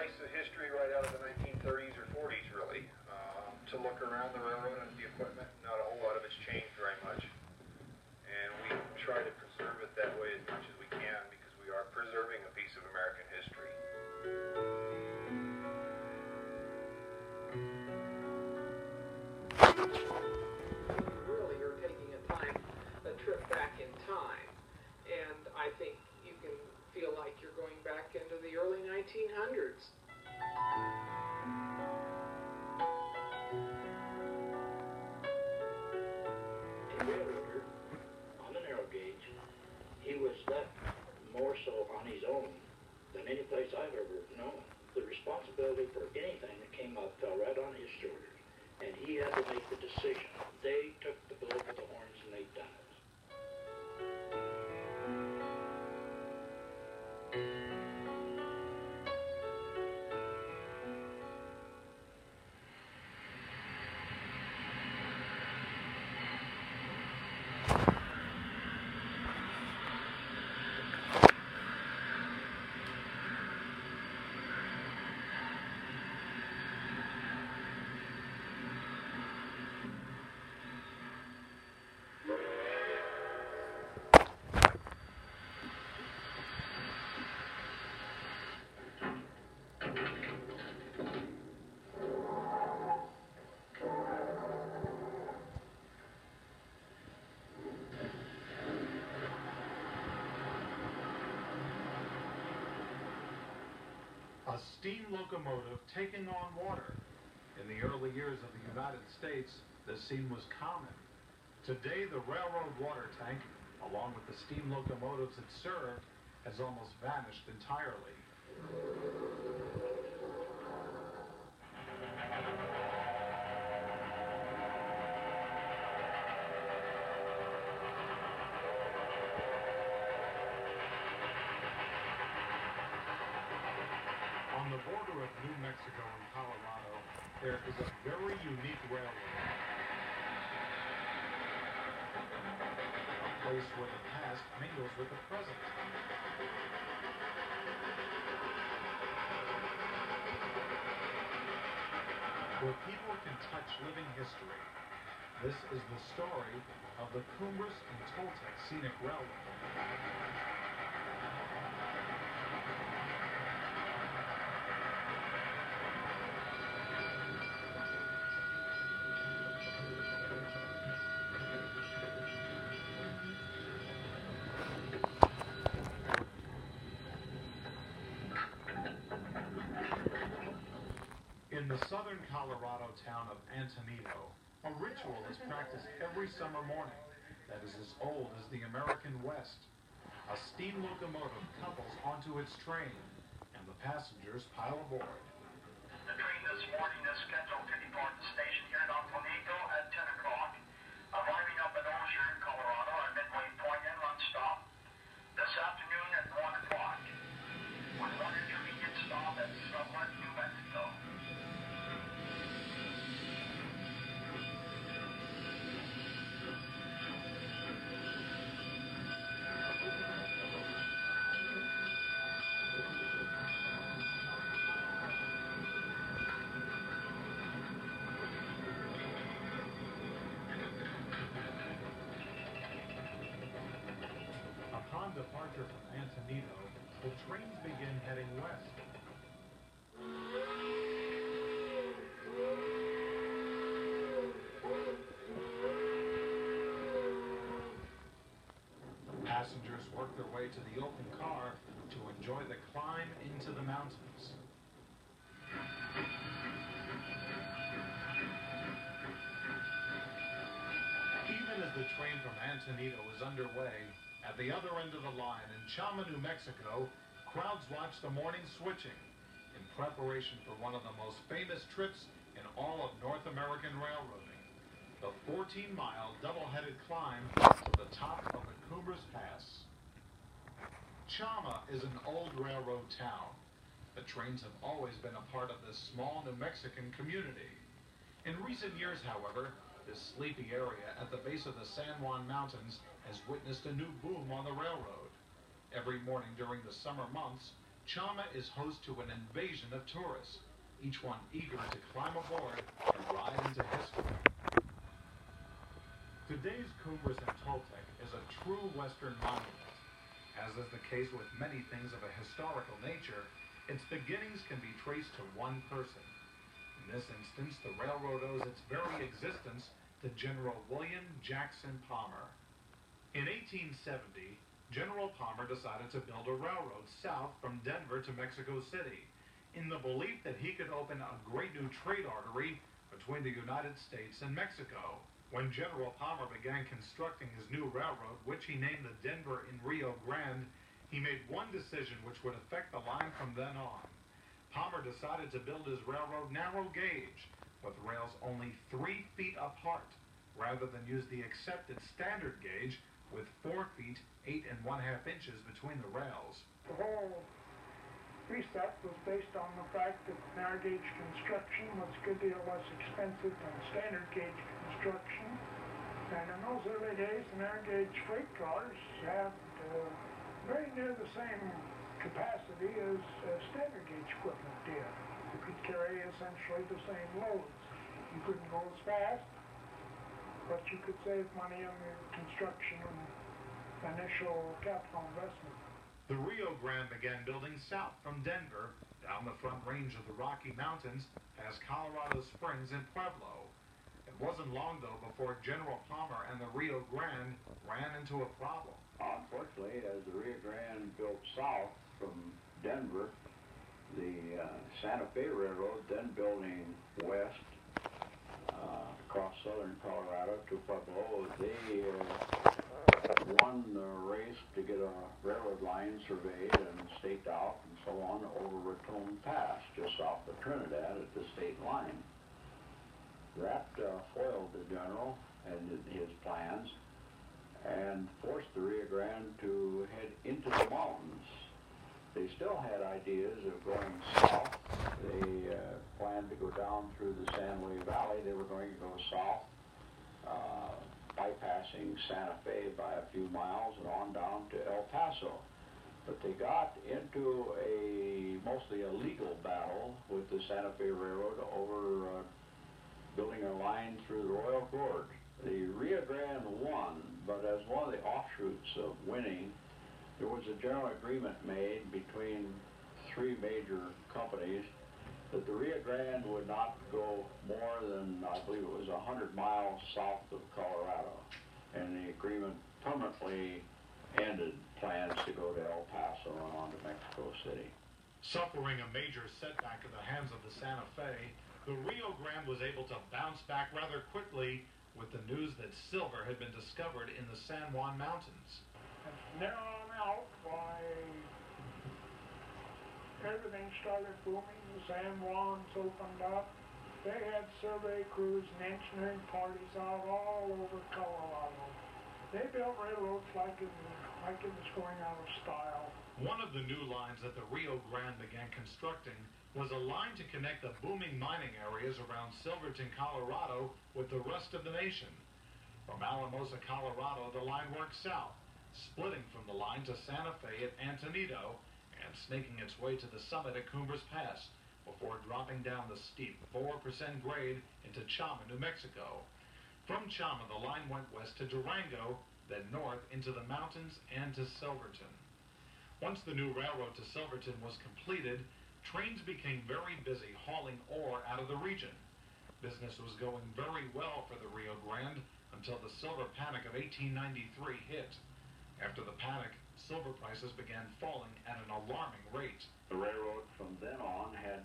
nice history right out of the 1930s or 40s, really. To look around the railroad and the equipment, not a whole lot of it's changed very much. And we try to preserve it that way as much as we can because we are preserving a piece of American history. Really, you're taking a trip back in time. And I think you can feel like you're going back into the early 1900s. Railroader on the narrow gauge, he was left more so on his own than any place I've ever known. The responsibility for anything that came up fell right on his shoulders, and he had to make the decision. They took the bull by the horns and they done it. A steam locomotive taking on water. In the early years of the United States, this scene was common. Today, the railroad water tank, along with the steam locomotives it served, has almost vanished entirely. On the border of New Mexico and Colorado, there is a very unique railroad. A place where the past mingles with the present. Where people can touch living history. This is the story of the Cumbres and Toltec Scenic Railroad. In the southern Colorado town of Antonito, a ritual is practiced every summer morning that is as old as the American West. A steam locomotive couples onto its train, and the passengers pile aboard. The train this morning is scheduled to depart the station here in Antonito at 10 o'clock, arriving up at Osier, Colorado, our midway point and run stop, this afternoon at 1 o'clock, with one intermediate stop at Cumbres, New Mexico. Upon departure from Antonito, the trains begin heading west. Passengers work their way to the open car to enjoy the climb into the mountains. Even as the train from Antonito is underway, at the other end of the line in Cumbres, New Mexico, crowds watch the morning switching in preparation for one of the most famous trips in all of North American railroading, the 14-mile double-headed climb to the top of the Cumbres Pass. Cumbres is an old railroad town. The trains have always been a part of this small New Mexican community. In recent years, however, this sleepy area at the base of the San Juan Mountains has witnessed a new boom on the railroad. Every morning during the summer months, Chama is host to an invasion of tourists, each one eager to climb aboard and ride into history. Today's Cumbres and Toltec is a true Western monument. As is the case with many things of a historical nature, its beginnings can be traced to one person. In this instance, the railroad owes its very existence to General William Jackson Palmer. In 1870, General Palmer decided to build a railroad south from Denver to Mexico City, in the belief that he could open a great new trade artery between the United States and Mexico. When General Palmer began constructing his new railroad, which he named the Denver and Rio Grande, he made one decision which would affect the line from then on. Palmer decided to build his railroad narrow gauge, with rails only 3 feet apart, rather than use the accepted standard gauge with 4 feet, 8 1/2 inches between the rails. The whole precept was based on the fact that narrow gauge construction was a good deal less expensive than standard gauge construction. And in those early days, the narrow gauge freight cars had very near the same capacity as standard gauge equipment did. You could carry essentially the same loads. You couldn't go as fast, but you could save money on the construction and initial capital investment. The Rio Grande began building south from Denver, down the front range of the Rocky Mountains, past Colorado Springs and Pueblo. It wasn't long, though, before General Palmer and the Rio Grande ran into a problem. Unfortunately, as the Rio Grande built south from Denver, the Santa Fe Railroad, then building west across southern Colorado to Pueblo, they won the race to get a railroad line surveyed and staked out and so on over Raton Pass, just south of Trinidad at the state line. That foiled the general and his plans and forced the Rio Grande to head into the mountains. They still had ideas of going south. They planned to go down through the San Luis Valley. They were going to go south, bypassing Santa Fe by a few miles and on down to El Paso. But they got into a mostly a legal battle with the Santa Fe Railroad over building a line through the Royal Gorge. The Rio Grande won, but as one of the offshoots of winning, there was a general agreement made between 3 major companies that the Rio Grande would not go more than, I believe it was 100 miles south of Colorado. And the agreement permanently ended plans to go to El Paso and on to Mexico City. Suffering a major setback at the hands of the Santa Fe, the Rio Grande was able to bounce back rather quickly with the news that silver had been discovered in the San Juan Mountains. And from there on out, why, everything started booming. The San Juans opened up. They had survey crews and engineering parties out all over Colorado. They built railroads like it was going out of style. One of the new lines that the Rio Grande began constructing was a line to connect the booming mining areas around Silverton, Colorado, with the rest of the nation. From Alamosa, Colorado, the line worked south, splitting from the line to Santa Fe at Antonito and snaking its way to the summit at Cumbres Pass before dropping down the steep 4% grade into Chama, New Mexico. From Chama, the line went west to Durango, then north into the mountains and to Silverton. Once the new railroad to Silverton was completed, trains became very busy hauling ore out of the region. Business was going very well for the Rio Grande until the silver panic of 1893 hit. After the panic, silver prices began falling at an alarming rate. The railroad from then on had